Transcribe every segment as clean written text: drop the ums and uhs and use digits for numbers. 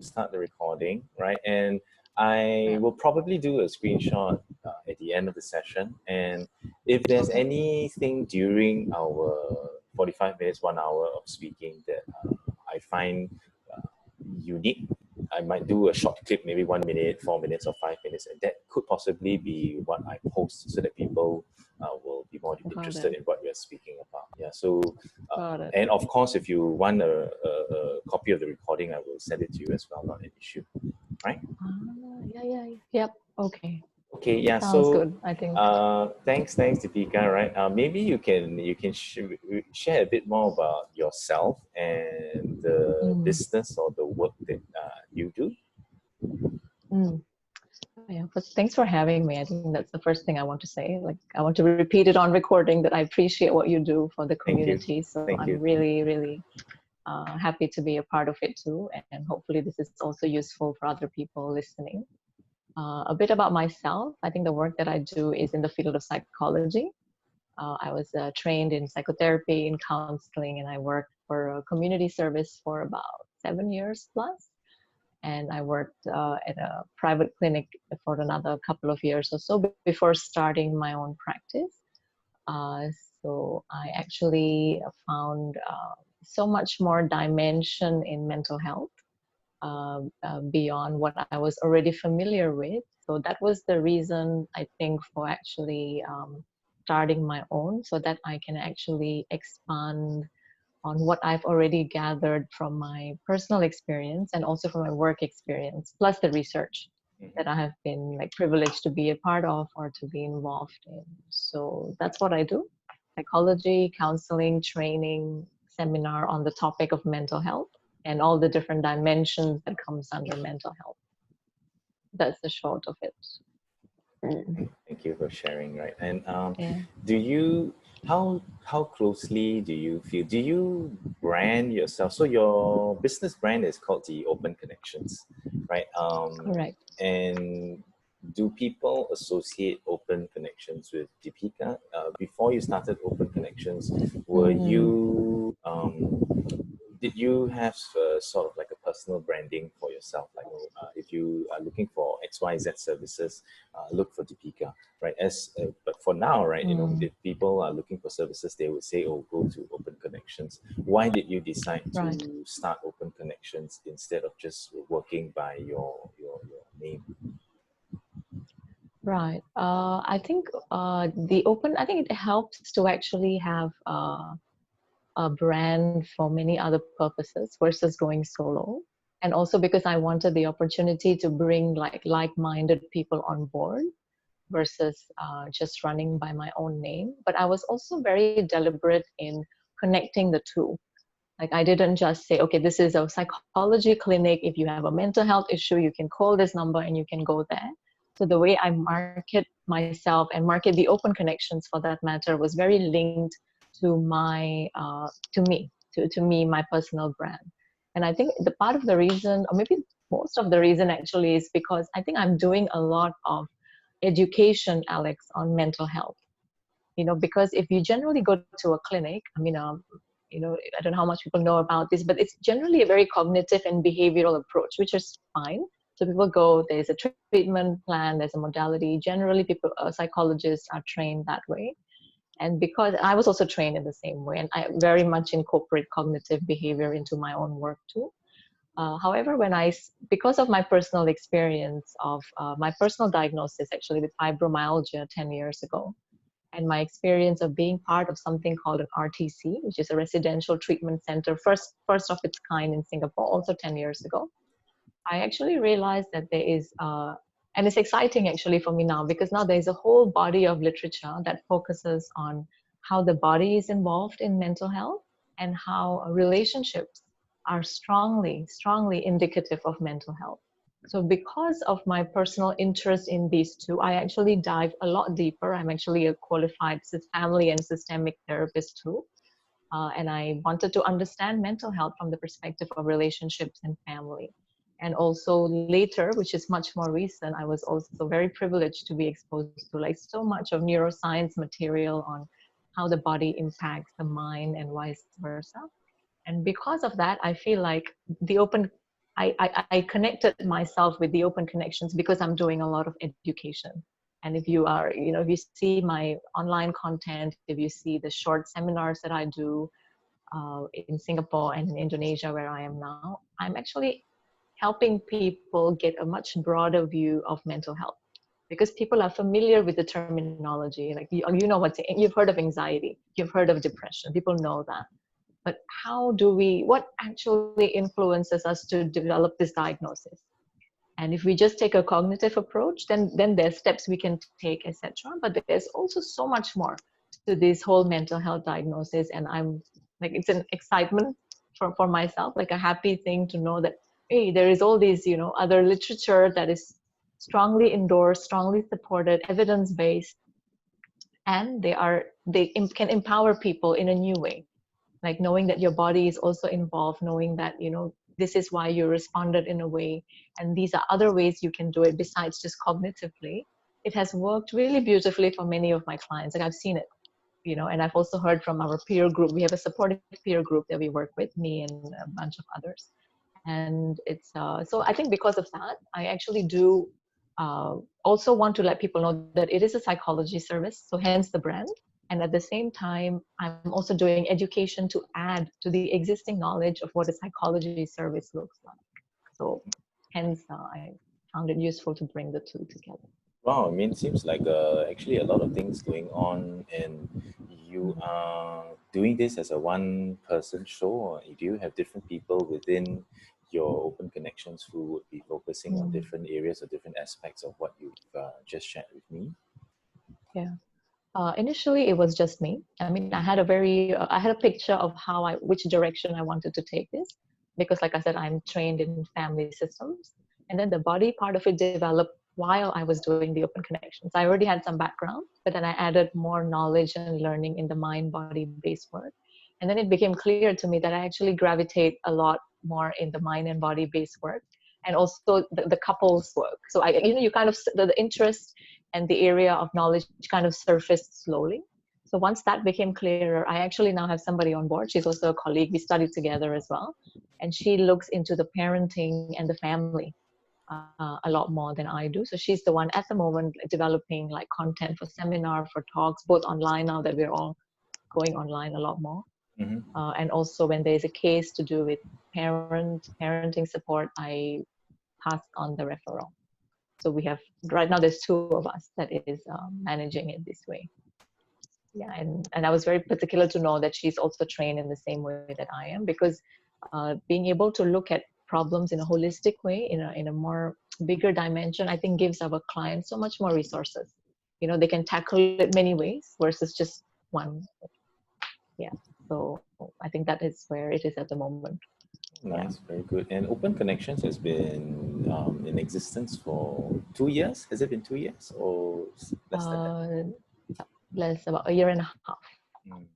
start the recording, right? And I Yeah. will probably do a screenshot at the end of the session. And if there's Okay. anything during our 45 minutes, 1 hour of speaking that I find uh, unique, I might do a short clip, maybe 1 minute, 4 minutes, or 5 minutes, and that could possibly be what I post so that people will be more Got interested it. in what we're speaking about. Yeah. So, Got it. and of course, if you want a copy of the recording, I will send it to you as well. Not an issue, right? Yeah, yeah, yeah. Yep. Okay. Okay. Yeah. Sounds So, good, I think. thanks, Deepika. Right. Maybe you can share a bit more about yourself and the Mm, business or the work that you do. mm. Yeah, first, thanks for having me. I think that's the first thing I want to say. Like, I want to repeat it on recording that I appreciate what you do for the Thank you. community. So Thank I'm you. really, really happy to be a part of it too. And hopefully, this is also useful for other people listening. A bit about myself. I think the work that I do is in the field of psychology. I was trained in psychotherapy, in counseling, and I worked for a community service for about 7 years plus. And I worked at a private clinic for another couple of years or so before starting my own practice. Uh, so I actually found so much more dimension in mental health beyond what I was already familiar with. So that was the reason I think for actually starting my own, so that I can actually expand on what I've already gathered from my personal experience and also from my work experience, plus the research Mhm. that I have been like privileged to be a part of or to be involved in. So that's what I do: psychology, counseling, training, seminar on the topic of mental health and all the different dimensions that comes under mental health. That's the short of it. Mm. Thank you for sharing, right? And Yeah. do you how closely do you feel? Do you brand yourself? So your business brand is called the Open Connections, right? Correct. And do people associate Open Connections with Deepika? Before you started Open Connections, were Mm. you did you have sort of like a personal branding for yourself? Like, oh, if you are looking for XYZ services, look for Deepika, right? But for now, right, Mm. if people are looking for services, they would say, oh, go to Open Connections. Why did you decide Right. to start Open Connections instead of just working by your name? Right. I think the open, I think it helps to actually have a brand for many other purposes versus going solo. And also because I wanted the opportunity to bring like-minded people on board versus just running by my own name. But I was also very deliberate in connecting the two. Like I didn't just say, okay, this is a psychology clinic. If you have a mental health issue, you can call this number and you can go there. So the way I market myself and market the open connections for that matter was very linked to my to me, my personal brand. And I think the part of the reason, or maybe most of the reason actually, is because I think I'm doing a lot of education, Alex, on mental health. Because if you generally go to a clinic, I don't know how much people know about this, but it's generally a very cognitive and behavioral approach, which is fine. So people go, there's a treatment plan, there's a modality. Generally, people, psychologists are trained that way. And because I was also trained in the same way, and I very much incorporate cognitive behavior into my own work too. However, because of my personal experience of my personal diagnosis actually with fibromyalgia 10 years ago, and my experience of being part of something called an RTC, which is a residential treatment center, first of its kind in Singapore, also 10 years ago, I actually realized that there is, and it's exciting actually for me now because now there's a whole body of literature that focuses on how the body is involved in mental health and how relationships are strongly, strongly indicative of mental health. So, because of my personal interest in these two, I actually dive a lot deeper. I'm actually a qualified family and systemic therapist too. And I wanted to understand mental health from the perspective of relationships and family. And also later, which is much more recent, I was also very privileged to be exposed to like so much of neuroscience material on how the body impacts the mind and vice versa. And because of that, I feel like the open I connected myself with the open connections because I'm doing a lot of education. And if you are, if you see my online content, if you see the short seminars that I do in Singapore and in Indonesia, where I am now, I'm actually helping people get a much broader view of mental health, because people are familiar with the terminology. Like you know you've heard of anxiety, you've heard of depression, people know that. But what actually influences us to develop this diagnosis? And if we just take a cognitive approach, then there's steps we can take, etc. But there's also so much more to this whole mental health diagnosis. And I'm like, it's an excitement for myself, like a happy thing to know that, hey, there is all these, other literature that is strongly endorsed, strongly supported, evidence-based, and can empower people in a new way, like knowing that your body is also involved, knowing that this is why you responded in a way, and these are other ways you can do it besides just cognitively. It has worked really beautifully for many of my clients. Like I've seen it, and I've also heard from our peer group. We have a supportive peer group that we work with, me and a bunch of others. And it's so I think because of that, I actually do also want to let people know that it is a psychology service, so hence the brand. And at the same time, I'm also doing education to add to the existing knowledge of what a psychology service looks like. So hence I found it useful to bring the two together. Wow, I mean, it seems like actually a lot of things going on, and you are doing this as a one-person show, or do you have different people within your open connections who would be focusing on different areas or different aspects of what you've just shared with me? Yeah. Initially, it was just me. I mean, I had a picture of which direction I wanted to take this, because, like I said, I'm trained in family systems, and then the body part of it developed while I was doing the open connections. I already had some background, but then I added more knowledge and learning in the mind-body-based work, and then it became clear to me that I actually gravitate a lot more in the mind and body-based work, and also the couples work. So you kind of the interest and the area of knowledge kind of surfaced slowly. So once that became clearer, I actually now have somebody on board. She's also a colleague. We studied together as well. And she looks into the parenting and the family a lot more than I do. So she's the one at the moment developing like content for seminar, for talks, both online now that we're all going online a lot more. Mm-hmm. And also when there's a case to do with parenting support, I pass on the referral. So we have right now there's two of us that is managing it this way. Yeah, and I was very particular to know that she's also trained in the same way that I am, because being able to look at problems in a holistic way, in a more bigger dimension, I think gives our clients so much more resources. They can tackle it many ways versus just one. Yeah, so I think that is where it is at the moment. Nice, very good. And Open Connections has been in existence for 2 years. Has it been 2 years or less than that? Less about a year and a half. Mm.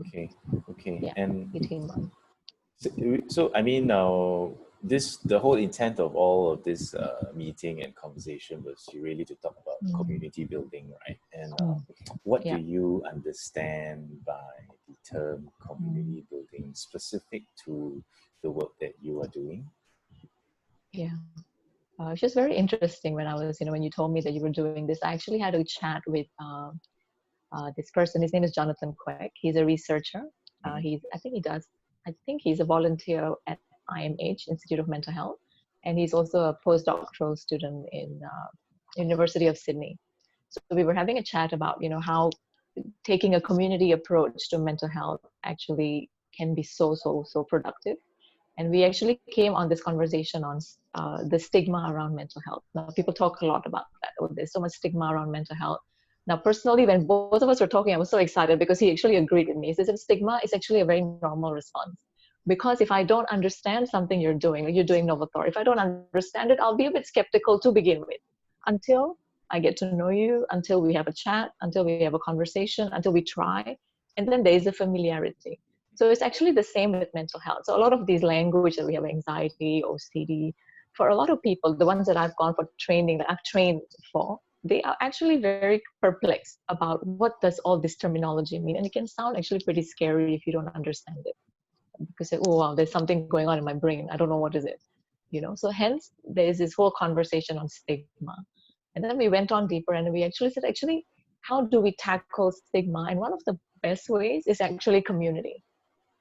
Okay, okay. Yeah, And 18 months. so I mean, the whole intent of all of this meeting and conversation was really to talk about community building, right? And what do Yeah. you understand by the term community building specific to the work that you are doing? Yeah. It's just very interesting when I was, when you told me that you were doing this. I actually had a chat with this person. His name is Jonathan Quek. He's a researcher. I think he's a volunteer at IMH, Institute of Mental Health, and he's also a postdoctoral student in University of Sydney. So we were having a chat about, how taking a community approach to mental health actually can be so productive. And we actually came on this conversation on the stigma around mental health. Now, people talk a lot about that. Oh, there's so much stigma around mental health. Now, personally, when both of us were talking, I was so excited because he actually agreed with me. He says, stigma is actually a very normal response. Because if I don't understand something you're doing, like you're doing Novathor, if I don't understand it, I'll be a bit skeptical to begin with, until I get to know you, until we have a chat, until we have a conversation, until we try. And then there's a familiarity. So it's actually the same with mental health. So a lot of these language that we have, anxiety, OCD, for a lot of people, the ones that I've gone for training, that I've trained for, they are actually very perplexed about what does all this terminology mean. And it can sound actually pretty scary if you don't understand it. Because, oh, wow, there's something going on in my brain. I don't know what is it. So hence there's this whole conversation on stigma. And then we went on deeper and we actually said, actually, how do we tackle stigma? And one of the best ways is actually community.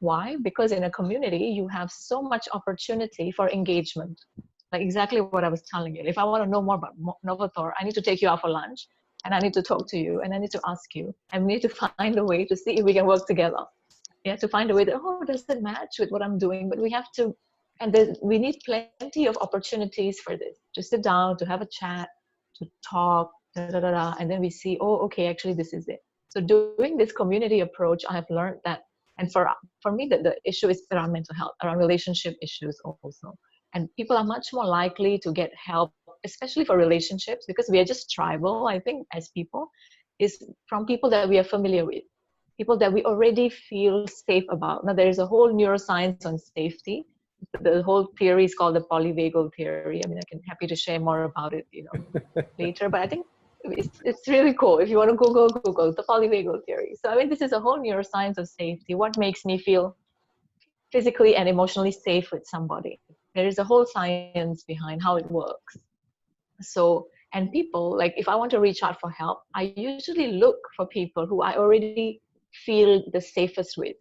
Why? Because in a community, you have so much opportunity for engagement. Like exactly what I was telling you. If I want to know more about Novator, I need to take you out for lunch and I need to talk to you and I need to ask you. And we need to find a way to see if we can work together. Yeah, to find a way that, oh, does it match with what I'm doing? But we have to, and we need plenty of opportunities for this. To sit down, to have a chat, to talk, da, da, da, da, and then we see, oh, okay, actually this is it. So doing this community approach, I have learned that, and for me, the issue is around mental health, around relationship issues also. And people are much more likely to get help, especially for relationships, because we are just tribal, I think, as people, is from people that we are familiar with, people that we already feel safe about. Now, there is a whole neuroscience on safety. The whole theory is called the polyvagal theory. I mean, I can happy to share more about it, later. But I think it's really cool. If you want to Google the polyvagal theory. So I mean, this is a whole neuroscience of safety. What makes me feel physically and emotionally safe with somebody? There is a whole science behind how it works. So, and people, like if I want to reach out for help, I usually look for people who I already feel the safest with.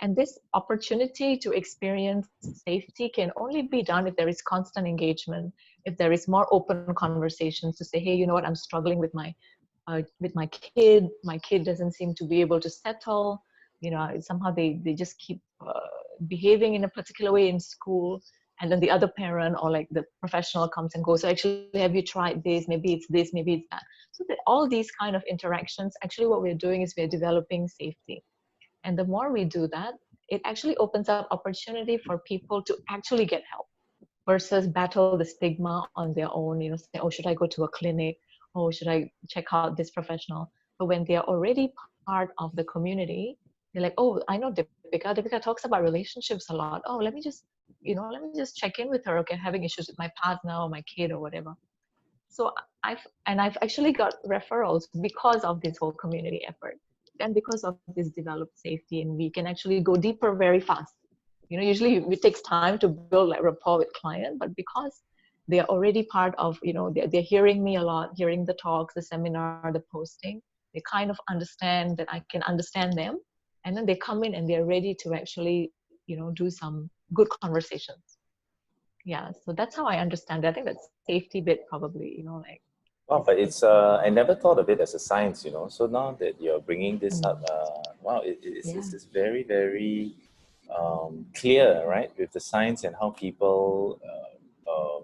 And this opportunity to experience safety can only be done if there is constant engagement, if there is more open conversations to say, hey, you know what, I'm struggling with my kid. My kid doesn't seem to be able to settle. Somehow they just keep behaving in a particular way in school. And then the other parent or like the professional comes and goes. So actually, have you tried this? Maybe it's this, maybe it's that. So all these kind of interactions, actually what we're doing is we're developing safety. And the more we do that, it actually opens up opportunity for people to actually get help versus battle the stigma on their own, say, oh, should I go to a clinic? Oh, should I check out this professional? But when they're already part of the community, they're like, oh, I know Deepika. Deepika talks about relationships a lot. Oh, let me just check in with her. Okay, I'm having issues with my partner or my kid or whatever. So I've actually got referrals because of this whole community effort and because of this developed safety, and we can actually go deeper very fast. Usually it takes time to build like rapport with client, but because they're already part of, they're hearing me a lot, hearing the talks, the seminar, the posting, they kind of understand that I can understand them, and then they come in and they're ready to actually, do some good conversations. Yeah, so that's how I understand it. I think that safety bit probably, like Wow, but is it's I never thought of it as a science. So now that you're bringing this up, mm, wow, it's yeah, just very, very clear, right, with the science and how people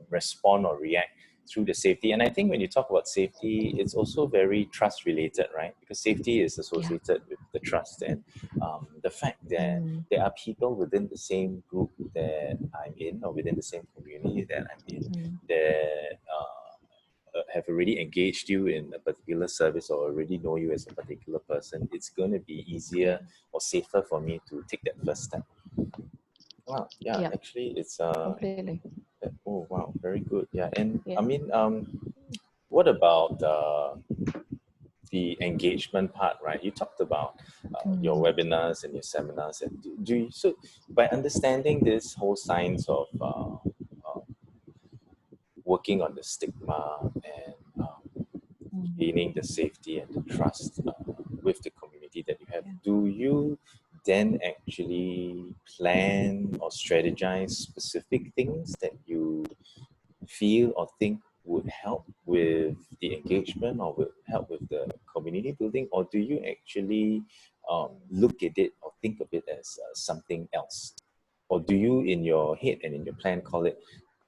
respond or react through the safety. And I think when you talk about safety, it's also very trust related, right? Because safety is yeah, associated with the trust, and the fact that mm, there are people within the same group that I'm in, or within the same community that I'm in, mm, that have already engaged you in a particular service or already know you as a particular person, it's going to be yeah, easier or safer for me to take that first step. Wow, yeah, yeah, actually, it's completely. oh wow, very good. Yeah, and I Yeah. mean, what about the engagement part, right? You talked about your Mm, webinars and your seminars, and so by understanding this whole science of working on the stigma and mm, gaining the safety and the trust with the community that you have, yeah. do you then actually plan or strategize specific things that you feel or think would help with the engagement or will help with the community building, or do you actually look at it or think of it as something else, or do you in your head and in your plan call it,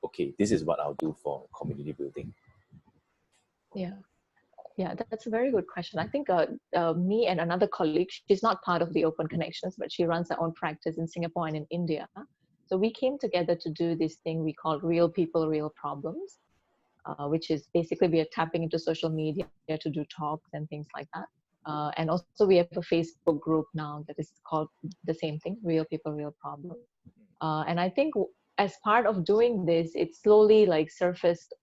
okay, this is what I'll do for community building? Yeah. Yeah, that's a very good question. I think me and another colleague, she's not part of the Open Connections, but she runs her own practice in Singapore and in India. So we came together to do this thing we call Real People, Real Problems, which is basically we are tapping into social media to do talks and things like that. And also we have a Facebook group now that is called the same thing, Real People, Real Problems. And I think as part of doing this, it slowly like surfaced,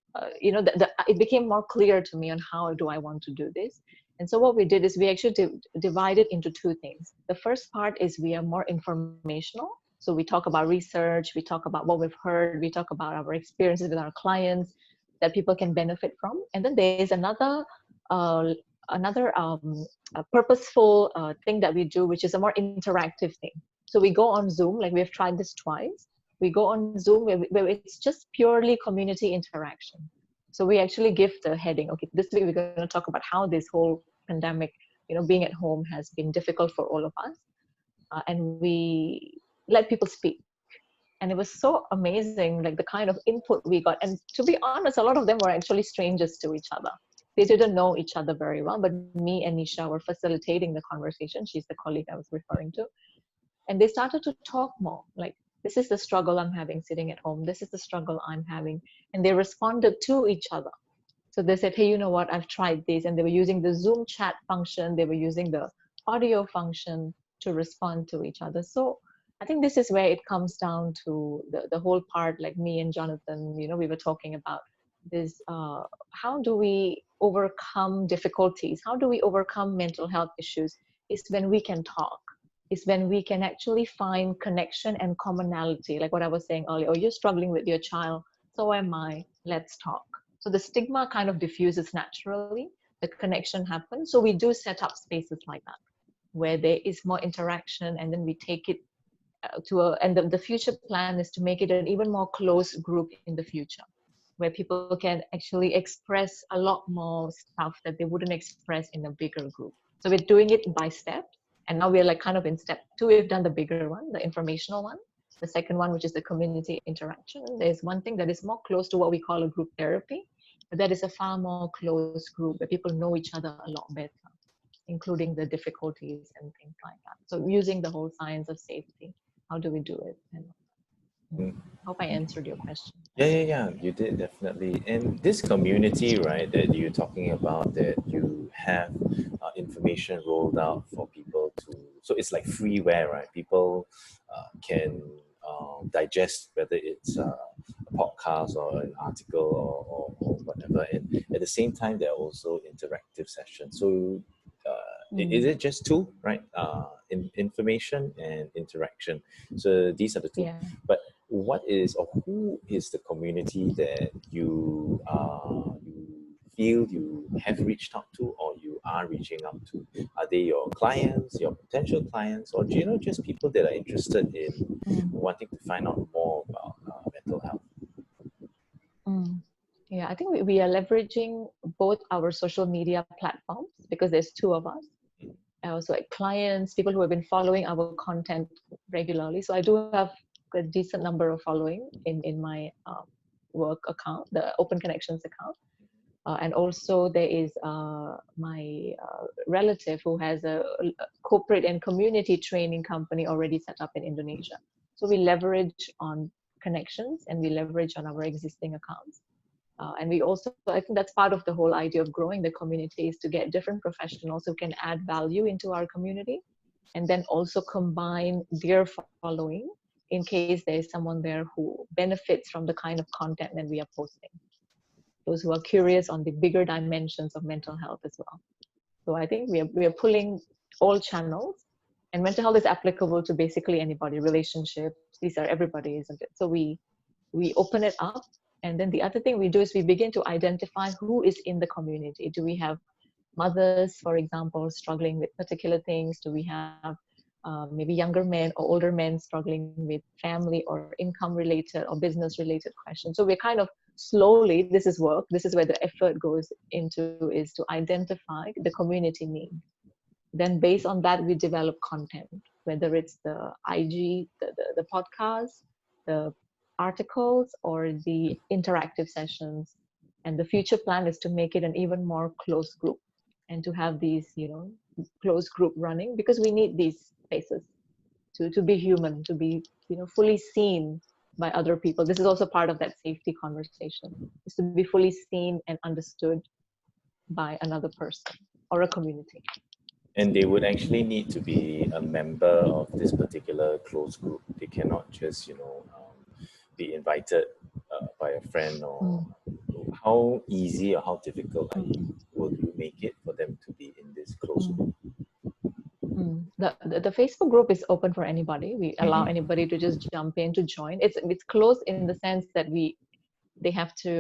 it became more clear to me on how do I want to do this. And so what we did is we actually divided into two things. The first part is we are more informational. So we talk about research, we talk about what we've heard, we talk about our experiences with our clients that people can benefit from. And then there's uh, another purposeful thing that we do, which is a more interactive thing. So we go on Zoom, like we've tried this twice. We go on Zoom where it's just purely community interaction. So we actually give the heading, okay, this week we're going to talk about how this whole pandemic, being at home has been difficult for all of us. And we let people speak. And it was so amazing, like the kind of input we got. And to be honest, a lot of them were actually strangers to each other. They didn't know each other very well, but me and Nisha were facilitating the conversation. She's the colleague I was referring to. And they started to talk more, like, this is the struggle I'm having sitting at home. This is the struggle I'm having. And they responded to each other. So they said, hey, you know what, I've tried this. And they were using the Zoom chat function. They were using the audio function to respond to each other. So I think this is where it comes down to the whole part, like me and Jonathan, we were talking about this, how do we overcome difficulties? How do we overcome mental health issues? Is when we can talk, is when we can actually find connection and commonality. Like what I was saying earlier, oh, you're struggling with your child, so am I, let's talk. So the stigma kind of diffuses naturally, the connection happens. So we do set up spaces like that, where there is more interaction, and then we take it and the future plan is to make it an even more close group in the future, where people can actually express a lot more stuff that they wouldn't express in a bigger group. So we're doing it by steps. And now we're like kind of in step 2, we've done the bigger one, the informational one. The second one, which is the community interaction. There's one thing that is more close to what we call a group therapy, but that is a far more close group where people know each other a lot better, including the difficulties and things like that. So using the whole science of safety, how do we do it? And Mm. hope I answered your question. Yeah, you did definitely. And this community, right, that you're talking about, that you have information rolled out for people to, so it's like freeware, right? People can digest whether it's a podcast or an article or whatever. And at the same time, there are also interactive sessions. So is it just two, right? Information and interaction. So these are the two. Yeah. But what is, or who is the community that you feel you have reached out to, or you are reaching out to? Are they your clients, your potential clients, or just people that are interested in wanting to find out more about mental health? Mm. Yeah, I think we are leveraging both our social media platforms, because there's two of us. Also, like clients, people who have been following our content regularly. So I do have a decent number of following in my work account, the Open Connections account. And also there is my relative who has a corporate and community training company already set up in Indonesia. So we leverage on connections, and we leverage on our existing accounts. And we also, I think that's part of the whole idea of growing the community, is to get different professionals who can add value into our community, and then also combine their following in case there is someone there who benefits from the kind of content that we are posting. Those who are curious on the bigger dimensions of mental health as well. So I think we are pulling all channels, and mental health is applicable to basically anybody, relationships, these are everybody, isn't it? So we open it up. And then the other thing we do is we begin to identify who is in the community. Do we have mothers, for example, struggling with particular things? Do we have maybe younger men or older men struggling with family or income related or business related questions? So we're kind of slowly, this is work, this is where the effort goes into, is to identify the community need. Then based on that, we develop content, whether it's the IG, the podcast, the articles, or the interactive sessions. And the future plan is to make it an even more close group, and to have these, close group running, because we need these spaces to be human, to be, fully seen by other people. This is also part of that safety conversation, is to be fully seen and understood by another person or a community. And they would actually need to be a member of this particular close group. They cannot just, be invited by a friend, or how easy or how difficult will you make it for them to be in this close group? the Facebook group is open for anybody. We allow Mm-hmm. anybody to just jump in to join. It's closed in the sense that they have to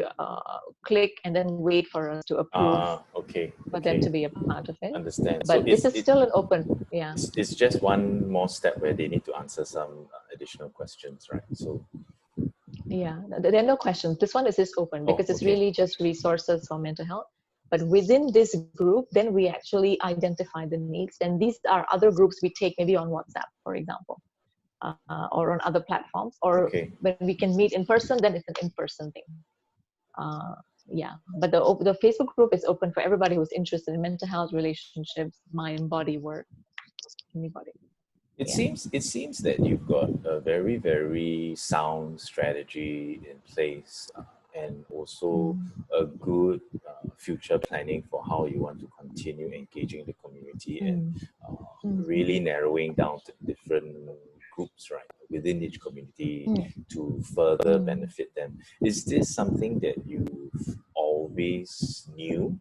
click and then wait for us to approve Okay, for them okay, to be a part of it. understand. So But this is still an open, yeah. it's just one more step where they need to answer some additional questions, right? So, Yeah, there are no questions. This one is just open oh, because it's okay. really just resources for mental health. But within this group, then we actually identify the needs. And these are other groups we take maybe on WhatsApp, for example, or on other platforms. Or Okay. when we can meet in person, then it's an in-person thing. Uh, yeah, but the Facebook group is open for everybody who's interested in mental health, relationships, mind, body work, anybody. Yeah. It seems that you've got a very, very sound strategy in place, and also Mm, a good future planning for how you want to continue engaging the community and mm, really mm, narrowing down to different groups, right, within each community mm, to further mm, benefit them. Is this something that you've always knew,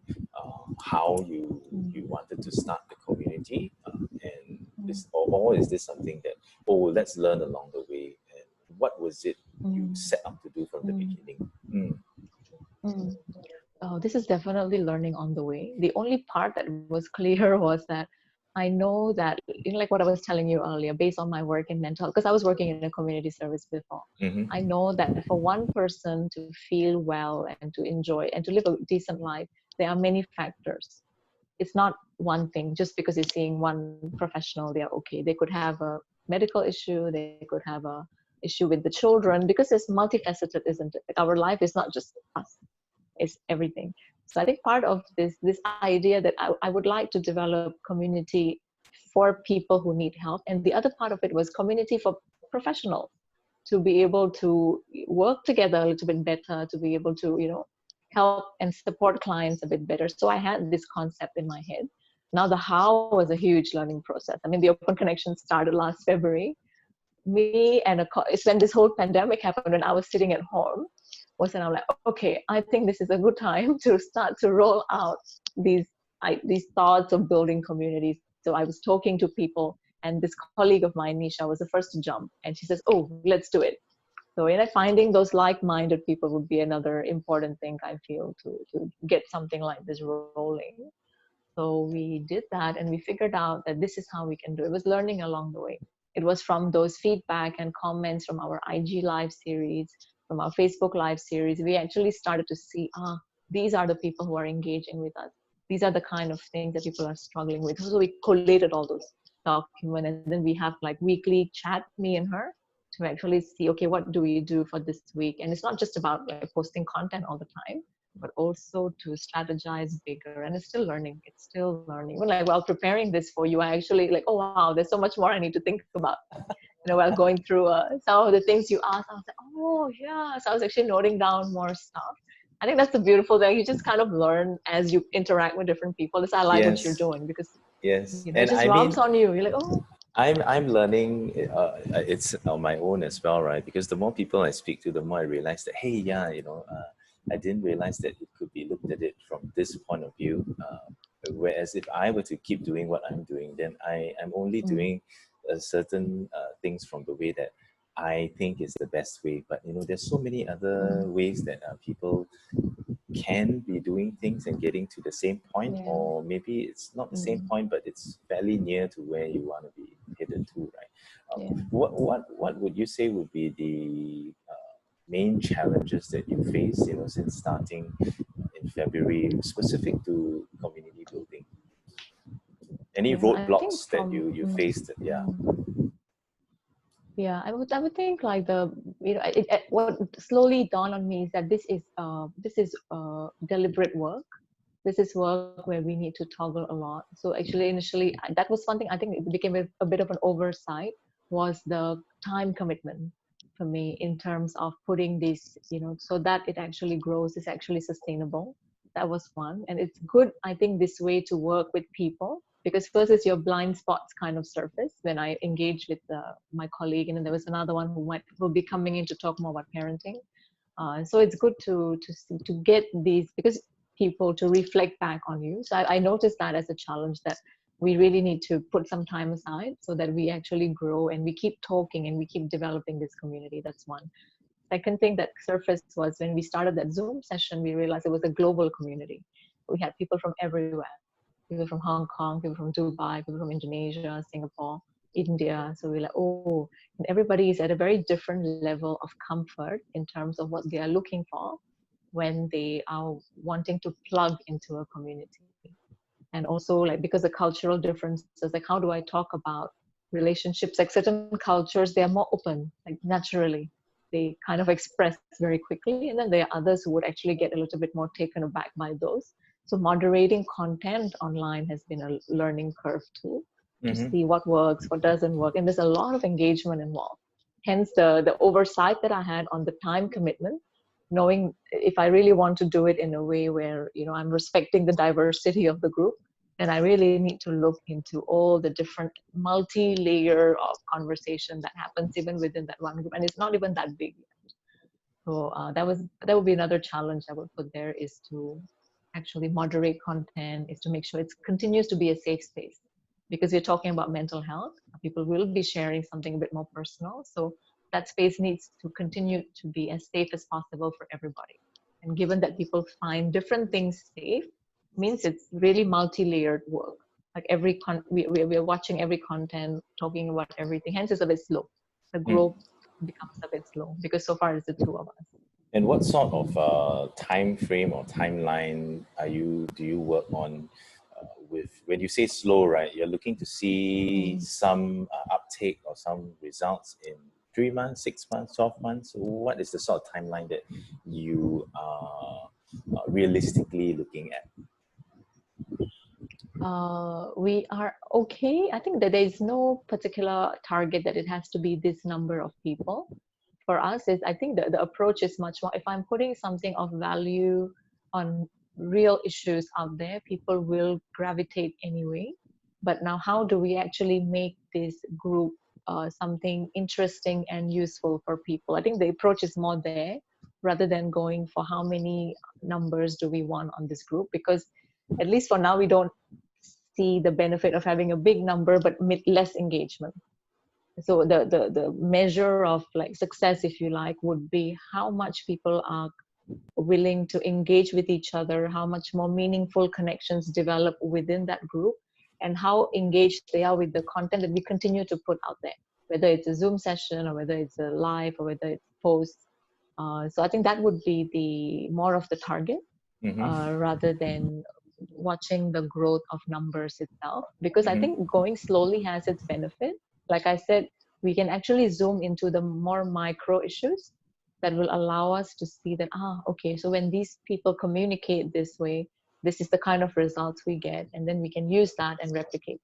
how you mm, wanted to start the community, and mm, or is this something that, oh, let's learn along the way, and what was it you mm, set out to do from the mm, beginning? Mm, mm. Oh, this is definitely learning on the way. The only part that was clear was that I know that, like what I was telling you earlier, based on my work in mental, because I was working in a community service before, I mm-hmm, know that for one person to feel well and to enjoy and to live a decent life, there are many factors. It's not one thing. Just because you're seeing one professional, they're okay. They could have a medical issue, they could have a issue with the children, because it's multifaceted, isn't it? Like our life is not just us, is everything. So I think part of this idea that I would like to develop community for people who need help, and the other part of it was community for professionals to be able to work together a little bit better, to be able to help and support clients a bit better. So I had this concept in my head. Now the how was a huge learning process. I mean, the open connection started last February. Me and it's when this whole pandemic happened, when I was sitting at home, was when I'm like, okay, I think this is a good time to start to roll out these these thoughts of building communities. So I was talking to people, and this colleague of mine, Nisha, was the first to jump, and she says, "Oh, let's do it." So, finding those like-minded people would be another important thing, I feel, to get something like this rolling. So we did that, and we figured out that this is how we can do it. It was learning along the way. It was from those feedback and comments from our IG live series, from our Facebook live series. We actually started to see, these are the people who are engaging with us. These are the kind of things that people are struggling with. So we collated all those documents, and then we have like weekly chat, me and her, to actually see, okay, what do we do for this week? And it's not just about like posting content all the time, but also to strategize bigger. And it's still learning. It's still learning. Even like while preparing this for you, I actually like, oh wow, there's so much more I need to think about. While going through some of the things you asked, I was like, oh yeah. So I was actually noting down more stuff. I think that's the beautiful thing. You just kind of learn as you interact with different people. This I like what you're yes, doing, because yes, it and just I rubs mean, on you. You're like, oh, I'm learning. It's on my own as well, right? Because the more people I speak to, the more I realize that, hey, yeah, I didn't realize that it could be looked at it from this point of view. Whereas if I were to keep doing what I'm doing, then I am only mm, doing certain things from the way that I think is the best way. But there's so many other mm, ways that people can be doing things and getting to the same point, yeah, or maybe it's not the same mm, point, but it's fairly near to where you want to be headed to, right? yeah. What would you say would be the main challenges that you face, since starting in February, specific to community building? Any Yeah, I think roadblocks that from you faced? Yeah. yeah, I would think like what slowly dawned on me is that this is deliberate work. This is work where we need to toggle a lot. So actually, initially, that was one thing I think it became a bit of an oversight, was the time commitment for me in terms of putting this, so that it actually grows, is actually sustainable. That was one. And it's good, I think, this way to work with people, because first is your blind spots kind of surface when I engaged with my colleague, and then there was another one who will be coming in to talk more about parenting. So it's good to get these, because people to reflect back on you. So I noticed that as a challenge, that we really need to put some time aside so that we actually grow and we keep talking and we keep developing this community. That's one. Second thing that surfaced was when we started that Zoom session, we realized it was a global community. We had people from everywhere, people from Hong Kong, people from Dubai, people from Indonesia, Singapore, India. So we're like, oh, and everybody is at a very different level of comfort in terms of what they are looking for when they are wanting to plug into a community. And also, like, because the cultural differences, like, how do I talk about relationships? Like, certain cultures, they are more open, like, naturally. They kind of express very quickly. And then there are others who would actually get a little bit more taken aback by those. So moderating content online has been a learning curve too, to Mm-hmm. see what works, what doesn't work. And there's a lot of engagement involved. Hence the oversight that I had on the time commitment, knowing if I really want to do it in a way where, you know, I'm respecting the diversity of the group, then I really need to look into all the different multi-layer of conversation that happens even within that one group. And it's not even that big. So that would be another challenge I would put there, is to actually moderate content, is to make sure it continues to be a safe space, because we're talking about mental health. People will be sharing something a bit more personal, so that space needs to continue to be as safe as possible for everybody. And given that people find different things safe, means it's really multi-layered work. Like we're watching every content, talking about everything. Hence, it's a bit slow. The Mm. growth becomes a bit slow because so far it's the two of us. And what sort of time frame or timeline do you work on with when you say slow, right? You're looking to see Mm. some uptake or some results in 3 months, 6 months, 12 months. What is the sort of timeline that you are realistically looking at? We are okay. I think that there is no particular target that it has to be this number of people. For us, is I think the approach is much more, if I'm putting something of value on real issues out there, people will gravitate anyway. But now, how do we actually make this group something interesting and useful for people? I think the approach is more there rather than going for how many numbers do we want on this group, because at least for now we don't see the benefit of having a big number but less engagement. So the measure of like success, if you like, would be how much people are willing to engage with each other, how much more meaningful connections develop within that group, and how engaged they are with the content that we continue to put out there, whether it's a Zoom session or whether it's a live or whether it's posts. So I think that would be the more of the target, Mm-hmm. rather than watching the growth of numbers itself, because I Mm-hmm. think going slowly has its benefit. Like I said, we can actually zoom into the more micro issues that will allow us to see that, okay, so when these people communicate this way, this is the kind of results we get, and then we can use that and replicate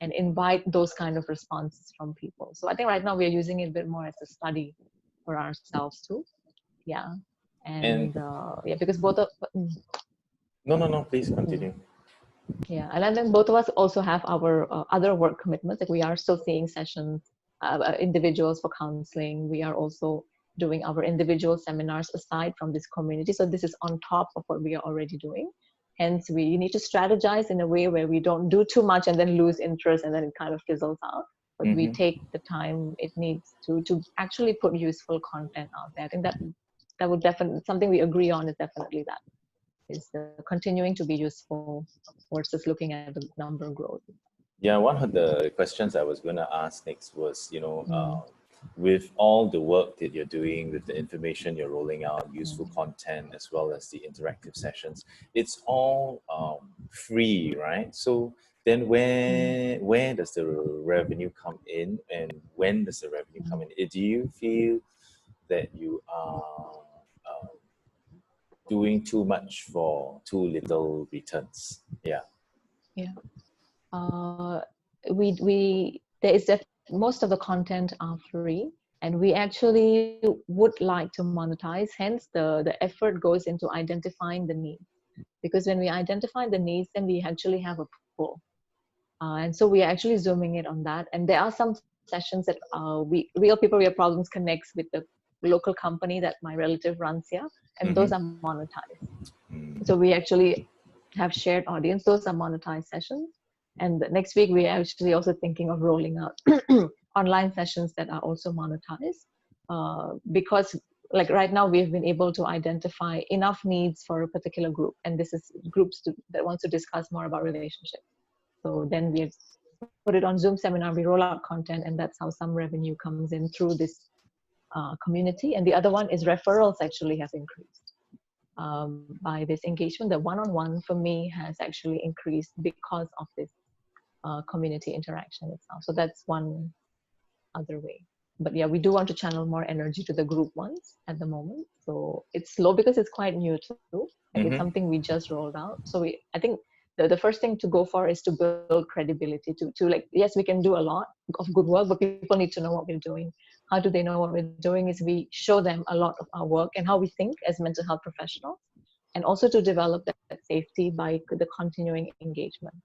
and invite those kind of responses from people. So I think right now we are using it a bit more as a study for ourselves too. Yeah. And And yeah, because both of no, please mm, continue. yeah, and then both of us also have our other work commitments. Like we are still seeing sessions, individuals for counseling. We are also doing our individual seminars aside from this community. So this is on top of what we are already doing. Hence, we need to strategize in a way where we don't do too much and then lose interest and then it kind of fizzles out. But we Mm-hmm. take the time it needs to actually put useful content out there. I think that would definitely, something we agree on is definitely that, is continuing to be useful versus looking at the number growth. Yeah, one of the questions I was going to ask next was, Mm, with all the work that you're doing, with the information you're rolling out, useful mm, content, as well as the interactive sessions, it's all free, right? So then mm, where does the revenue come in, and when does the revenue come mm. in? Do you feel that you are uh, doing too much for too little returns? Yeah. Yeah. Uh, we there is that most of the content are free, and we actually would like to monetize. Hence, the effort goes into identifying the needs, because when we identify the needs, then we actually have a pool. And so we are actually zooming in on that. And there are some sessions that Real People, Real Problems connects with the local company that my relative runs here, and those Mm-hmm. are monetized. So Mm. we actually have shared audience. Those are monetized sessions. And the next week, we're actually also thinking of rolling out online sessions that are also monetized. Because like right now, we've been able to identify enough needs for a particular group. And this is groups that wants to discuss more about relationships. So then we put it on Zoom seminar, we roll out content, and that's how some revenue comes in through this community. And the other one is referrals actually have increased by this engagement. The one-on-one for me has actually increased because of this community interaction itself. So that's one other way. But yeah, we do want to channel more energy to the group ones at the moment. So it's slow because it's quite new too. Like it's something we just rolled out. So I think the first thing to go for is to build credibility to like, yes, we can do a lot of good work, but people need to know what we're doing. How do they know what we're doing? Is we show them a lot of our work and how we think as mental health professionals, and also to develop that safety by the continuing engagement.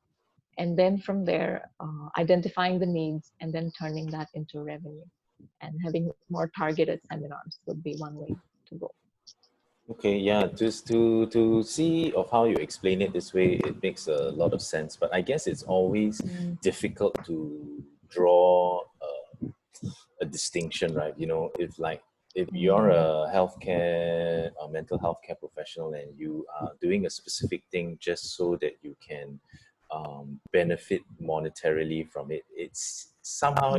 And then from there, identifying the needs and then turning that into revenue, and having more targeted seminars would be one way to go. Okay, yeah, just to see of how you explain it this way, it makes a lot of sense. But I guess it's always difficult to draw a distinction, right? You know, if you're a healthcare or mental health care professional and you are doing a specific thing just so that you can benefit monetarily from it, it's somehow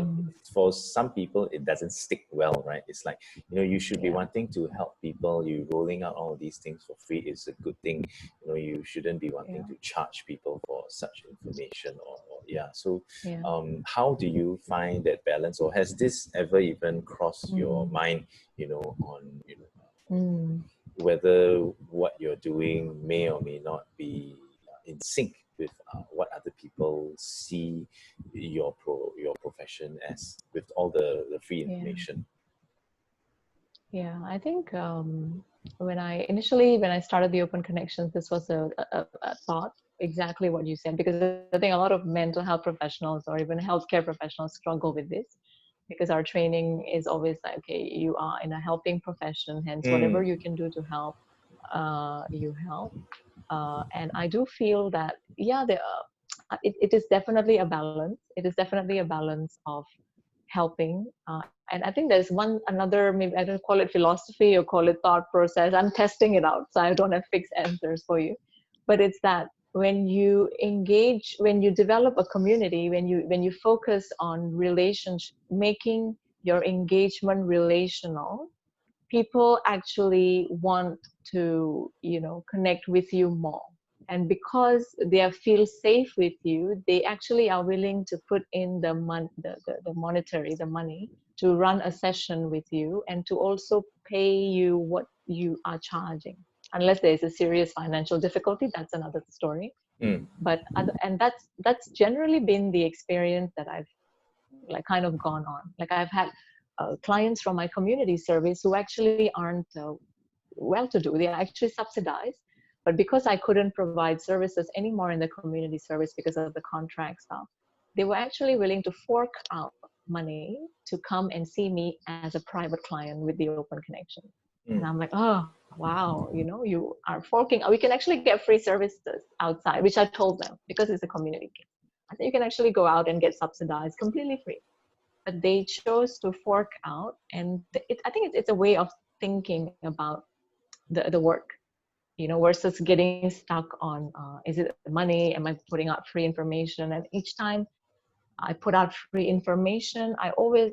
for some people it doesn't stick well, right? It's like, you know, you should be wanting to help people. You rolling out all of these things for free is a good thing. You know, you shouldn't be wanting to charge people for such information or yeah. So how do you find that balance, or has this ever even crossed your mind, you know, on, you know, whether what you're doing may or may not be in sync with what other people see your profession as, with all the free information? Yeah, I think when I started the Open Connections, this was a thought, exactly what you said, because I think a lot of mental health professionals or even healthcare professionals struggle with this, because our training is always like, okay, you are in a helping profession, hence whatever you can do to help, you help. And I do feel that, yeah, it is definitely a balance. It is definitely a balance of helping. And I think there's another, maybe I don't call it philosophy or call it thought process. I'm testing it out, so I don't have fixed answers for you. But it's that when you engage, when you develop a community, when you focus on relationship, making your engagement relational, people actually want to, connect with you more. And because they feel safe with you, they actually are willing to put in the money to run a session with you, and to also pay you what you are charging. Unless there's a serious financial difficulty, that's another story. But and that's generally been the experience that I've like kind of gone on. Like I've had clients from my community service who actually aren't well-to-do. They are actually subsidized, but because I couldn't provide services anymore in the community service because of the contract stuff, they were actually willing to fork out money to come and see me as a private client with the Open Connection. And I'm like, oh wow, you are forking. We can actually get free services outside, which I told them, because it's a community case. I said you can actually go out and get subsidized completely free. But they chose to fork out, and I think it's a way of thinking about the work, versus getting stuck on is it money? Am I putting out free information? And each time I put out free information, I always,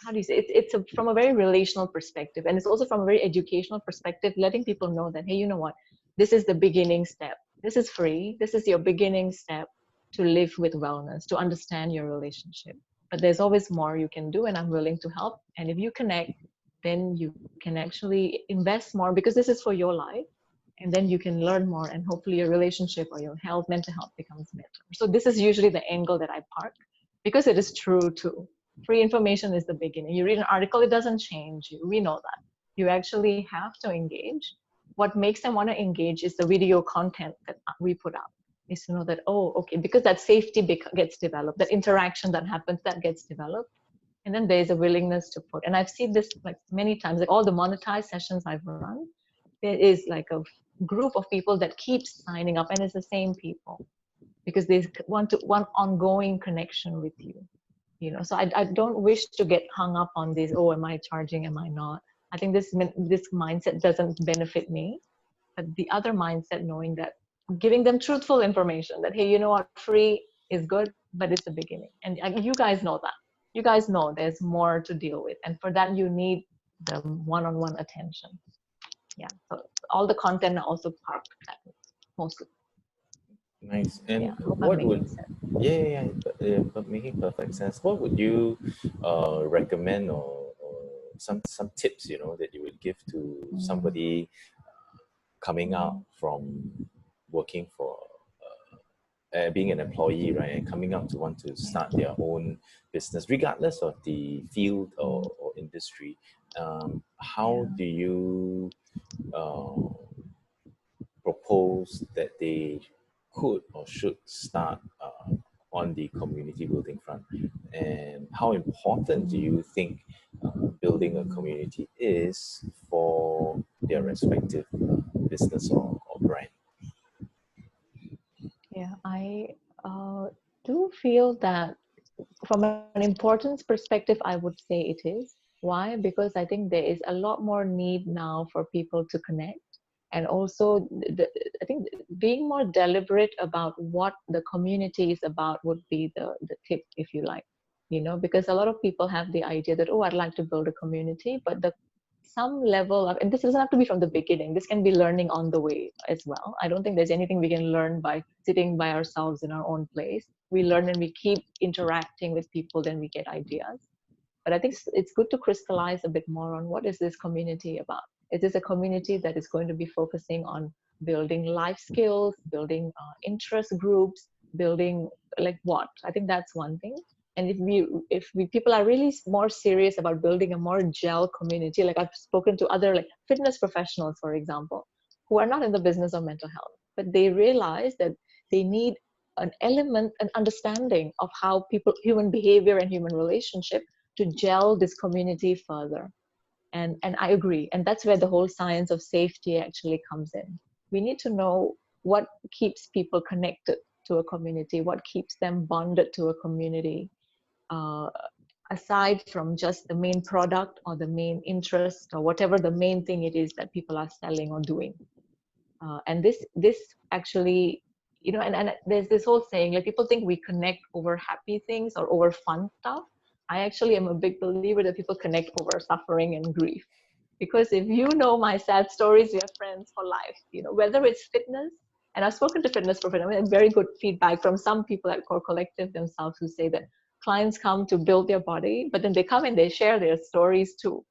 how do you say, from a very relational perspective, and it's also from a very educational perspective, letting people know that, hey, you know what, this is the beginning step. This is free. This is your beginning step to live with wellness, to understand your relationship. But there's always more you can do, and I'm willing to help. And if you connect, then you can actually invest more, because this is for your life. And then you can learn more, and hopefully your relationship or your health, mental health, becomes better. So this is usually the angle that I park, because it is true too. Free information is the beginning. You read an article, it doesn't change you. We know that. You actually have to engage. What makes them want to engage is the video content that we put out. Is to know that, oh, okay, because that safety gets developed, that interaction that happens, that gets developed. And then there's a willingness to put. And I've seen this like many times, like all the monetized sessions I've run, there is like a group of people that keeps signing up, and it's the same people. because they want ongoing connection with you. So I don't wish to get hung up on this. Oh, am I charging? Am I not? I think this mindset doesn't benefit me. But the other mindset, knowing that I'm giving them truthful information, that hey, you know what, free is good, but it's the beginning, and you guys know that. You guys know there's more to deal with, and for that you need the one-on-one attention. Yeah. So all the content are also part of that, mostly. Nice. And Yeah. I hope I'm what making would, sense. but making perfect sense. What would you recommend, or some tips, that you would give to Mm, somebody coming out mm, from working for being an employee, right, and coming out to want to yeah. start their own business, regardless of the field Mm, or industry. How yeah. do you uh, propose that they could or should start on the community building front? And how important do Mm, you think building a mm, community is for their mm. respective business or brand? Yeah. I do feel that from an importance perspective, I would say it is. Why? Because I think there is a lot more need now for people to connect. And also, I think being more deliberate about what the community is about would be the tip, if you like. Because a lot of people have the idea that, oh, I'd like to build a community, but the some level of, and this doesn't have to be from the beginning, this can be learning on the way as well. I don't think there's anything we can learn by sitting by ourselves in our own place. We learn and we keep interacting with people, then we get ideas. But I think it's good to crystallize a bit more on what is this community about. Is this a community that is going to be focusing on building life skills, building interest groups, building like what? I think that's one thing. And if we people are really more serious about building a more gel community, like I've spoken to other like fitness professionals, for example, who are not in the business of mental health, but they realize that they need an element, an understanding of how people, human behavior and human relationship to gel this community further. And I agree. And that's where the whole science of safety actually comes in. We need to know what keeps people connected to a community, what keeps them bonded to a community, uh, aside from just the main product or the main interest or whatever the main thing it is that people are selling or doing. And this actually, and there's this whole saying, like people think we connect over happy things or over fun stuff. I actually am a big believer that people connect over suffering and grief, because if you know my sad stories, we are friends for life. Whether it's fitness, and I've spoken to fitness professionals, I mean, very good feedback from some people at Core Collective themselves, who say that clients come to build their body, but then they come and they share their stories too.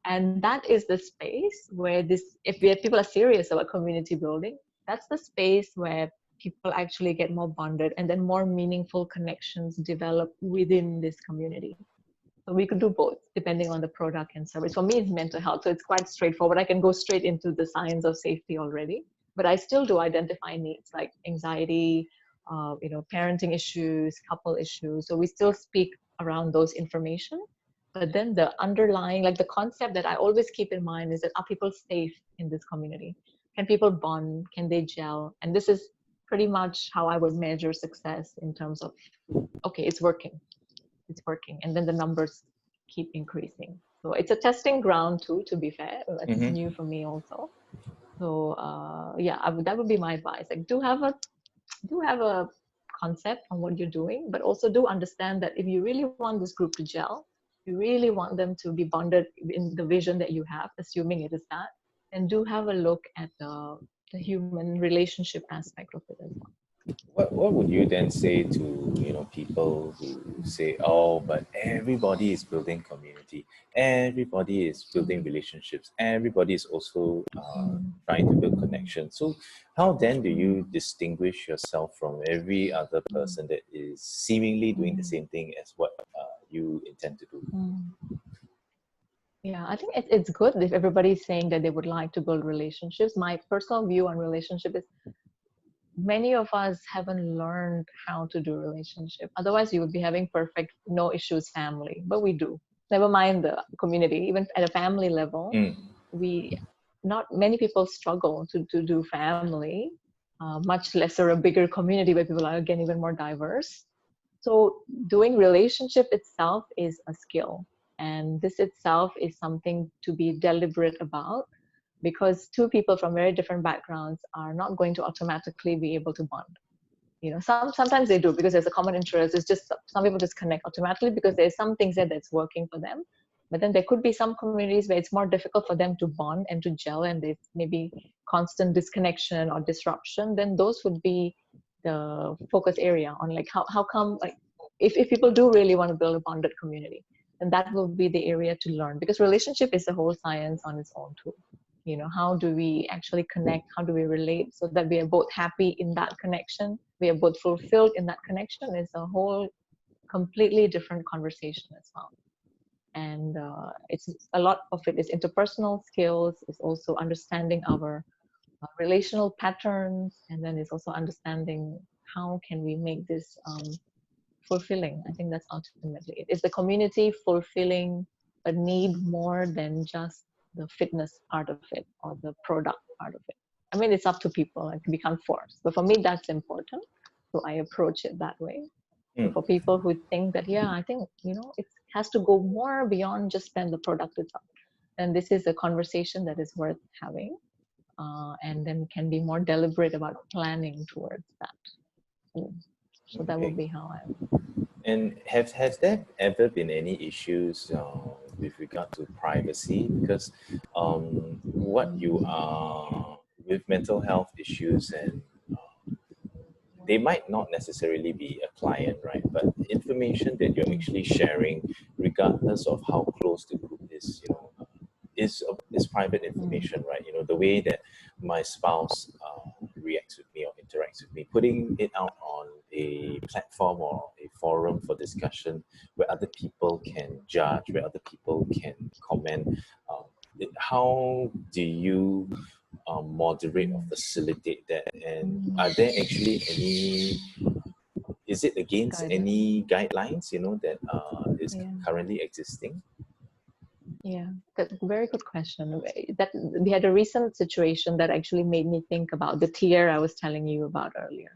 And that is the space where if people are serious about community building, that's the space where people actually get more bonded, and then more meaningful connections develop within this community. So we could do both depending on the product and service. For me, it's mental health, so it's quite straightforward. I can go straight into the science of safety already, but I still do identify needs like anxiety, parenting issues, couple issues. So we still speak around those information. But then the underlying, like the concept that I always keep in mind is that, are people safe in this community? Can people bond? Can they gel? And this is pretty much how I would measure success in terms of, okay, it's working, and then the numbers keep increasing. So it's a testing ground too, to be fair. It's Mm-hmm. new for me also. So yeah, that would be my advice. Like, do have a concept on what you're doing, but also do understand that if you really want this group to gel, you really want them to be bonded in the vision that you have, assuming it is that, then do have a look at the human relationship aspect of it as well. What would you then say to people who say, oh, but everybody is building community, everybody is building Mm, relationships, everybody is also mm, trying to build connection. So how then do mm, you distinguish yourself from every other mm, person that is seemingly doing the mm, same thing as what you intend to do? mm. Yeah, I think it's good if everybody's saying that they would like to build relationships. My personal view on relationship is many of us haven't learned how to do relationship. Otherwise, you would be having perfect, no issues family. But we do. Never mind the community. Even at a family level, Mm. we not many people struggle to do family. much lesser a bigger community where people are again even more diverse. So doing relationship itself is a skill, and this itself is something to be deliberate about, because two people from very different backgrounds are not going to automatically be able to bond. Sometimes they do because there's a common interest. It's just some people just connect automatically because there's some things that's working for them. But then there could be some communities where it's more difficult for them to bond and to gel, and there's maybe constant disconnection or disruption. Then those would be the focus area on, like, how come, like, if people do really want to build a bonded community, then that will be the area to learn, because relationship is a whole science on its own too. How do we actually connect, how do we relate so that we are both happy in that connection, we are both fulfilled in that connection, is a whole completely different conversation as well. And it's a lot of it is interpersonal skills, is also understanding our relational patterns, and then it's also understanding how can we make this fulfilling. I think that's ultimately it. Is the community fulfilling a need more than just the fitness part of it or the product part of it? I mean, it's up to people. We can't force. But for me, that's important. So I approach it that way. So Mm. for people who think that, yeah, I think, it has to go more beyond just then the product itself. And this is a conversation that is worth having. And then can be more deliberate about planning towards that. So that would Okay. be how I And has there ever been any issues with regard to privacy? Because what you are with mental health issues, and they might not necessarily be a client, right? But information that you're actually sharing, regardless of how close the group is, is private information, right? The way that my spouse reacts with me or interacts with me, putting it out on a platform or a forum for discussion where other people can judge, where other people can comment. How do you moderate or facilitate that? And are there actually any, is it against guidance. any guidelines, that is Yeah. currently existing? Yeah, that's a very good question. That we had a recent situation that actually made me think about the tier I was telling you about earlier.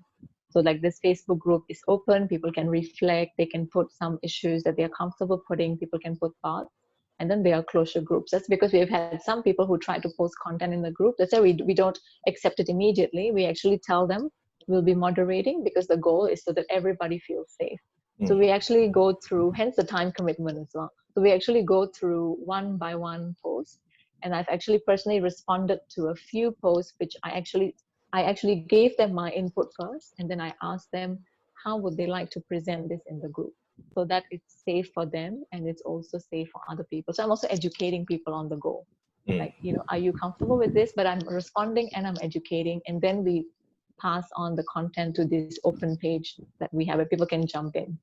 So like this Facebook group is open, people can reflect, they can put some issues that they are comfortable putting, people can put thoughts, and then there are closure groups. That's because we've had some people who try to post content in the group. That's why we don't accept it immediately. We actually tell them we'll be moderating, because the goal is so that everybody feels safe. So we actually go through, hence the time commitment as well. So we actually go through one by one post, and I've actually personally responded to a few posts which I actually gave them my input first, and then I asked them how would they like to present this in the group, so that it's safe for them and it's also safe for other people. So I'm also educating people on the go. Mm. Like, are you comfortable with this? But I'm responding and I'm educating, and then we pass on the content to this open page that we have where people can jump in.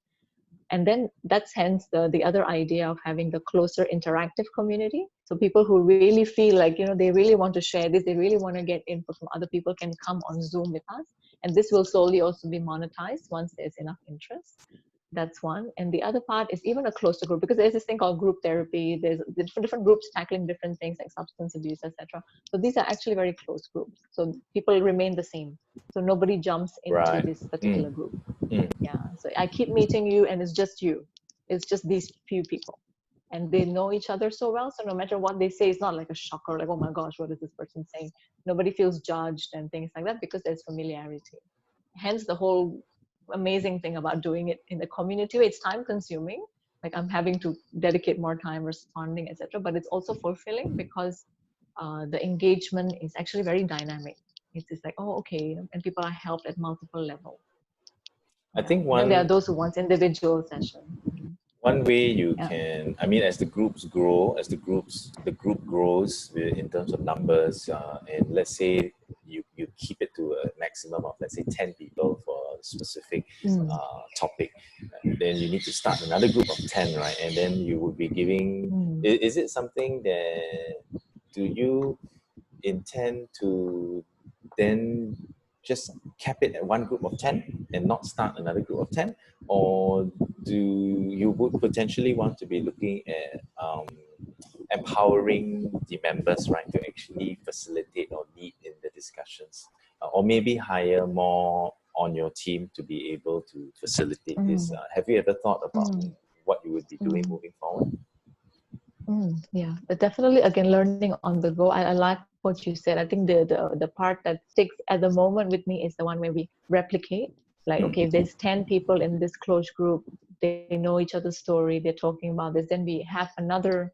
And then that's hence the other idea of having the closer interactive community. So people who really feel like, they really want to share this, they really want to get input from other people, can come on Zoom with us. And this will slowly also be monetized once there's enough interest. That's one. And the other part is even a closer group, because there's this thing called group therapy. There's different groups tackling different things like substance abuse, etc. So these are actually very close groups. So people remain the same. So nobody jumps into Right. this particular Mm. group. Mm. Yeah, so I keep meeting you and it's just you. It's just these few people, and they know each other so well, so no matter what they say, it's not like a shocker, like, oh my gosh, what is this person saying? Nobody feels judged and things like that, because there's familiarity. Hence the whole amazing thing about doing it in the community. It's time consuming, like I'm having to dedicate more time responding, etc., but it's also fulfilling because the engagement is actually very dynamic. It's just like, oh, okay, and people are helped at multiple levels. I Yeah. think And then there are one those who want individual session. one way you Yeah. can, I mean, as the groups grow, as the group grows in terms of numbers, and let's say you keep it to a maximum of, let's say, 10 people for a specific Mm. topic, then you need to start another group of 10, right? And then you would be giving, Mm. is it something that, do you intend to then just cap it at one group of 10 and not start another group of 10? Or do you would potentially want to be looking at empowering the members, right, to actually facilitate or lead in the discussions? or maybe hire more on your team to be able to facilitate this. Have you ever thought about Mm. what you would be doing Mm. moving forward? Yeah, but definitely again learning on the go. I like what you said. I think the part that sticks at the moment with me is the one where we replicate. Like, okay, if Mm. there's 10 people in this close group, they know each other's story, they're talking about this, then we have another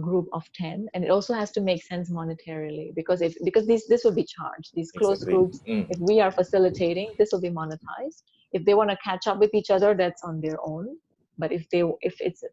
group of 10, and it also has to make sense monetarily, because this will be charged. These close Exactly. groups, if we are facilitating, this will be monetized. If they want to catch up with each other, that's on their own. But if it's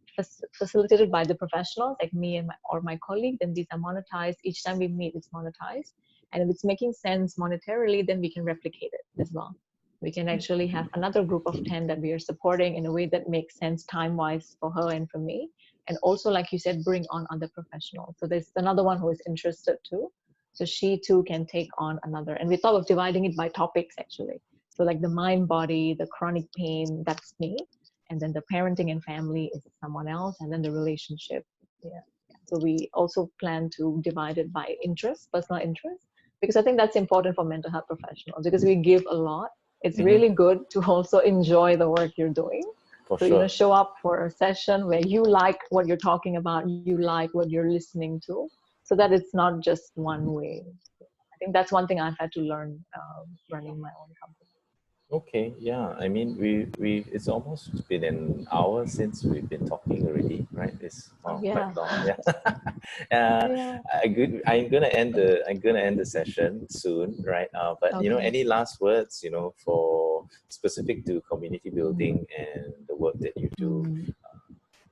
facilitated by the professionals like me and my colleague, then these are monetized. Each time we meet, it's monetized. And if it's making sense monetarily, then we can replicate it as well. We can actually have another group of 10 that we are supporting in a way that makes sense time wise for her and for me. And also, like you said, bring on other professionals. So there's another one who is interested too. So she too can take on another. And we thought of dividing it by topics actually. So like the mind body, the chronic pain, that's me. And then the parenting and family is someone else. And then the relationship. Yeah. So we also plan to divide it by interest, personal interest, because I think that's important for mental health professionals because we give a lot. It's Mm-hmm. really good to also enjoy the work you're doing. For So, sure. show up for a session where you like what you're talking about, you like what you're listening to, so that it's not just one way. I think that's one thing I've had to learn running my own company. Okay, yeah. I mean, we it's almost been an hour since we've been talking already, right? It's Oh, quite yeah. long. Yeah. uh, Yeah. I'm gonna end the session soon, right? But Okay. any last words, for specific to community Mm, building and the work that you do, mm,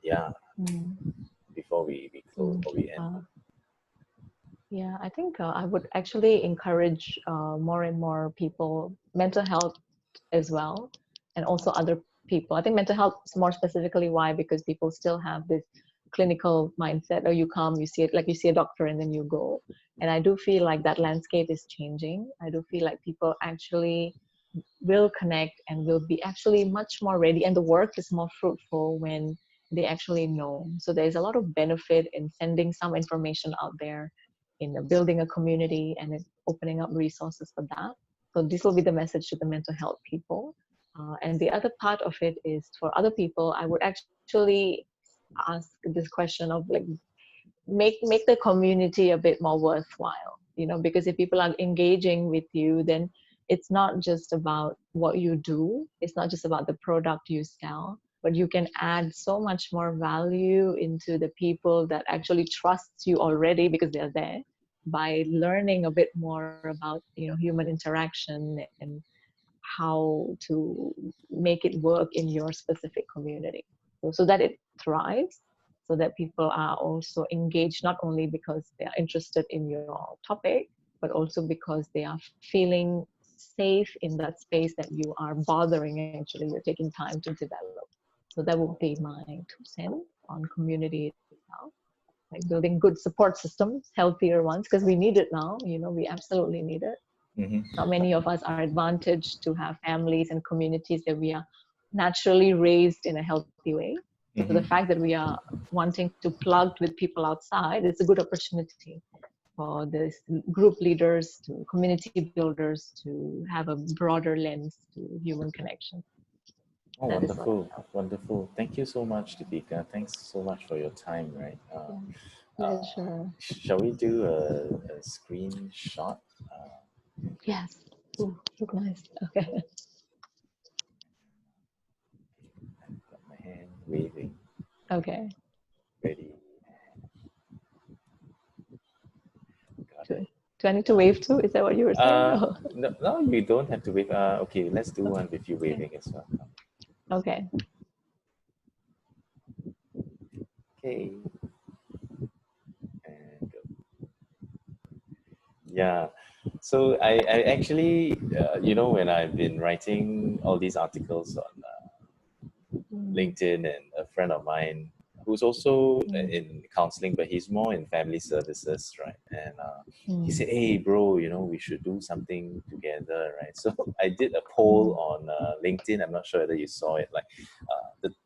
yeah, mm, before we close mm. or we end. Uh, yeah, I think I would actually encourage more and more people, mental health as well, and also other people. I think mental health more specifically. Why? Because people still have this clinical mindset. Oh, you come, you see it, like you see a doctor, and then you go. And I do feel like that landscape is changing. I do feel like people actually will connect and will be actually much more ready, and the work is more fruitful when they actually know. So there's a lot of benefit in sending some information out there, in building a community, and in opening up resources for that. So this will be the message to the mental health people. And the other part of it is for other people. I would actually ask this question of like, make the community a bit more worthwhile, because if people are engaging with you, then it's not just about what you do, it's not just about the product you sell, but you can add so much more value into the people that actually trust you already because they're there, by learning a bit more about human interaction and how to make it work in your specific community, so that it thrives, so that people are also engaged not only because they are interested in your topic, but also because they are feeling safe in that space that you are bothering. Actually, you're taking time to develop. So that would be my 2 cents on community itself, like building good support systems, healthier ones, because we need it now. We absolutely need it. Mm-hmm. Not many of us are advantaged to have families and communities that we are naturally raised in a healthy way. So the fact Mm-hmm. that we are wanting to plug with people outside is a good opportunity for this group leaders to community builders to have a broader lens to human connection. Oh, That is what I wonderful, felt. wonderful. Thank you so much, Deepika. Thanks so much for your time, right? Yeah, Uh, pleasure. shall we do a screenshot? Yes. Ooh, look nice. Okay. Got my hand waving, Okay. ready, got Do, it. do I need to wave too? Is that what you were saying? Uh, Oh, no, no, you don't have to wave. Okay, let's do one with you okay. waving as well. Okay. Okay, and go. Yeah. So I actually, when I've been writing all these articles on Mm, LinkedIn, and a friend of mine who's also mm, in counseling, but he's more in family services, right? And he mm, said, "Hey, bro, we should do something together, right?" So I did a poll mm, on LinkedIn. I'm not sure whether you saw it. Like,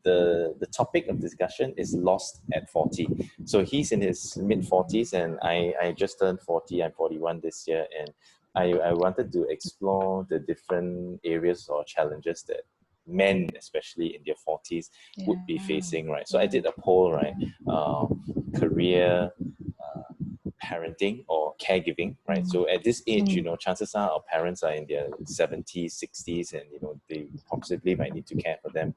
the topic of discussion is lost at 40. So he's in his mid 40s, and I just turned 40. I'm 41 this year, and I wanted to explore the different areas or challenges that men, especially in their 40s, would be facing, right? So I did a poll, right? Career, parenting or caregiving, right? So at this age, you know, chances are our parents are in their 70s, 60s, and, you know, they possibly might need to care for them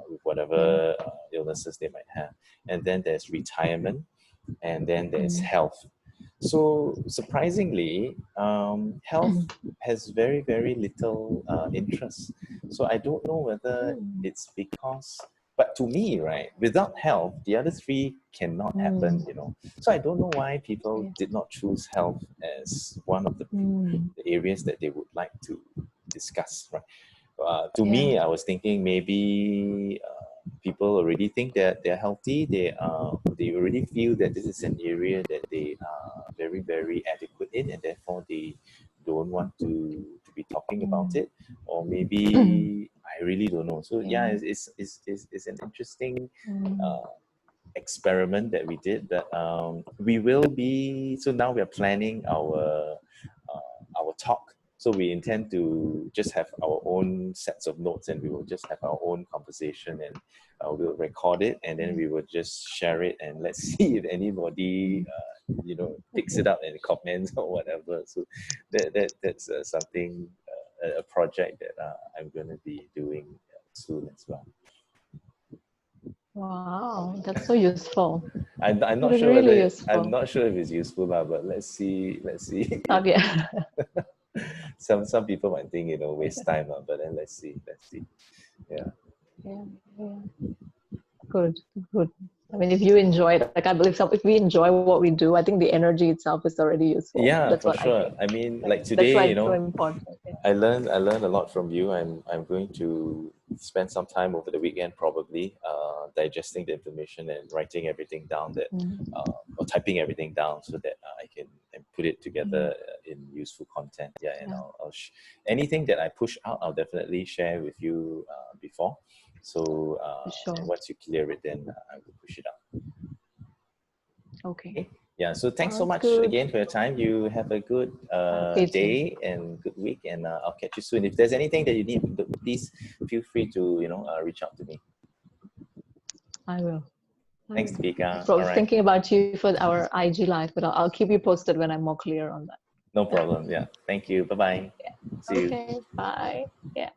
with whatever illnesses they might have. And then there's retirement, and then there's health. So surprisingly, health has very, very little interest. So I don't know whether it's because, but to me, right, without health, the other three cannot happen, you know. So I don't know why people did not choose health as one of the areas that they would like to discuss, right? To me, I was thinking maybe people already think that they're healthy. They already feel that this is an area that they are very, very adequate in, and therefore they don't want to be talking about it. Or maybe I really don't know. So yeah, it's an interesting experiment that we did. That we will be. So now we are planning our talk. So we intend to just have our own sets of notes, and we will just have our own conversation, and we'll record it, and then we will just share it, and let's see if anybody, you know, picks it up and comments or whatever. So that's something, a project that I'm going to be doing soon as well. Wow, that's so useful. I'm not It is sure really whether useful. I'm not sure if it's useful, but let's see. Not yet. Some people might think, you know, waste time, but then let's see. Yeah. Good. I mean, if you enjoy it, like I believe if we enjoy what we do, I think the energy itself is already useful. Yeah, That's for what I sure. think. I mean, like That's why today, you it's so know, important. I learned a lot from you. I'm going to spend some time over the weekend, probably digesting the information and writing everything down that or typing everything down so that I can and put it together in useful content. Yeah, and I'll anything that I push out, I'll definitely share with you before. So and once you clear it, then I will push it out. Okay. Yeah, so thanks so Sounds much good. again for your time. You have a good day and good week, and I'll catch you soon. If there's anything that you need, please feel free to, you know, reach out to me. I will. Thanks, Deepika. I All was right. thinking about you for our IG live, but I'll keep you posted when I'm more clear on that. No problem. Yeah. Thank you. Bye-bye. See you. Okay. Bye. Yeah.